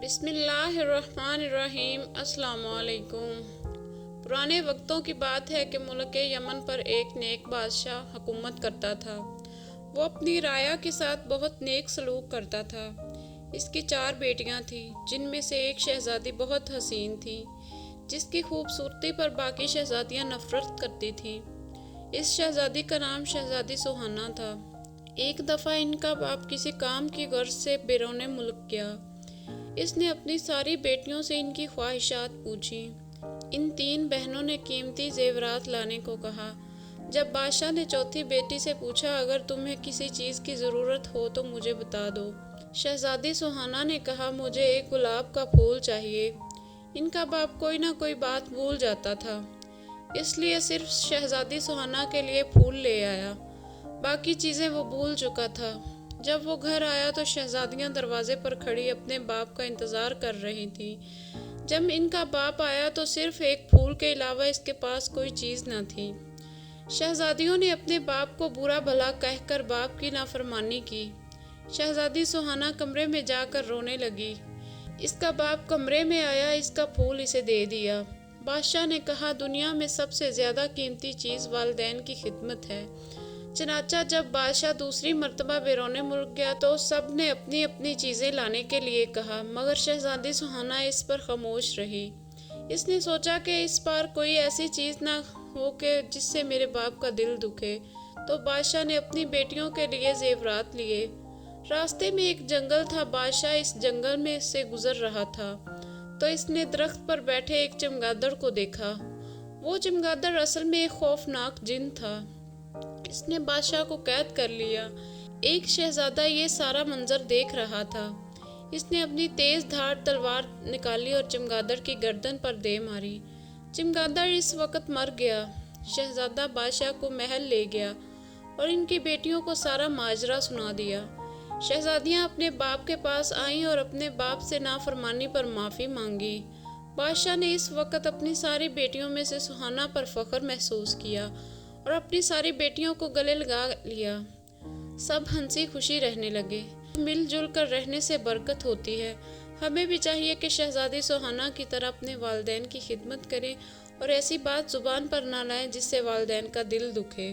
بسم اللہ الرحمن الرحیم۔ السلام علیکم۔ پرانے وقتوں کی بات ہے کہ ملک یمن پر ایک نیک بادشاہ حکومت کرتا تھا۔ وہ اپنی رعایا کے ساتھ بہت نیک سلوک کرتا تھا۔ اس کی 4 بیٹیاں تھیں، جن میں سے ایک شہزادی بہت حسین تھی، جس کی خوبصورتی پر باقی شہزادیاں نفرت کرتی تھیں۔ اس شہزادی کا نام شہزادی سوہانہ تھا۔ ایک دفعہ ان کا باپ کسی کام کی غرض سے بیرون ملک گیا۔ اس نے اپنی ساری بیٹیوں سے ان کی خواہشات پوچھیں۔ ان 3 بہنوں نے قیمتی زیورات لانے کو کہا۔ جب بادشاہ نے چوتھی بیٹی سے پوچھا، اگر تمہیں کسی چیز کی ضرورت ہو تو مجھے بتا دو۔ شہزادی سوہانہ نے کہا، مجھے ایک گلاب کا پھول چاہیے۔ ان کا باپ کوئی نہ کوئی بات بھول جاتا تھا، اس لیے صرف شہزادی سوہانہ کے لیے پھول لے آیا، باقی چیزیں وہ بھول چکا تھا۔ جب وہ گھر آیا تو شہزادیاں دروازے پر کھڑی اپنے باپ کا انتظار کر رہی تھیں۔ جب ان کا باپ آیا تو صرف ایک پھول کے علاوہ اس کے پاس کوئی چیز نہ تھی۔ شہزادیوں نے اپنے باپ کو برا بھلا کہہ کر باپ کی نافرمانی کی۔ شہزادی سوہانہ کمرے میں جا کر رونے لگی۔ اس کا باپ کمرے میں آیا، اس کا پھول اسے دے دیا۔ بادشاہ نے کہا، دنیا میں سب سے زیادہ قیمتی چیز والدین کی خدمت ہے۔ چنانچہ جب بادشاہ دوسری مرتبہ بیرون ملک گیا تو سب نے اپنی اپنی چیزیں لانے کے لیے کہا، مگر شہزادی سوہانہ اس پر خاموش رہی۔ اس نے سوچا کہ اس بار کوئی ایسی چیز نہ ہو کہ جس سے میرے باپ کا دل دکھے، تو بادشاہ نے اپنی بیٹیوں کے لیے زیورات لیے۔ راستے میں ایک جنگل تھا۔ بادشاہ اس جنگل میں سے گزر رہا تھا تو اس نے درخت پر بیٹھے ایک چمگادڑ کو دیکھا۔ وہ چمگادڑ اصل میں ایک خوفناک جن تھا۔ اس نے بادشاہ کو قید کر لیا۔ ایک شہزادہ یہ سارا منظر دیکھ رہا تھا۔ اس نے اپنی تیز دھار تلوار نکالی اور چمگادڑ کی گردن پر دے ماری۔ چمگادڑ اس وقت مر گیا۔ شہزادہ بادشاہ کو محل لے گیا اور ان کی بیٹیوں کو سارا ماجرا سنا دیا۔ شہزادیاں اپنے باپ کے پاس آئیں اور اپنے باپ سے نافرمانی پر معافی مانگی۔ بادشاہ نے اس وقت اپنی ساری بیٹیوں میں سے سوہانہ پر فخر محسوس کیا اور اپنی ساری بیٹیوں کو گلے لگا لیا۔ سب ہنسی خوشی رہنے لگے۔ مل جل کر رہنے سے برکت ہوتی ہے۔ ہمیں بھی چاہیے کہ شہزادی سوہانہ کی طرح اپنے والدین کی خدمت کریں اور ایسی بات زبان پر نہ لائیں جس سے والدین کا دل دکھے۔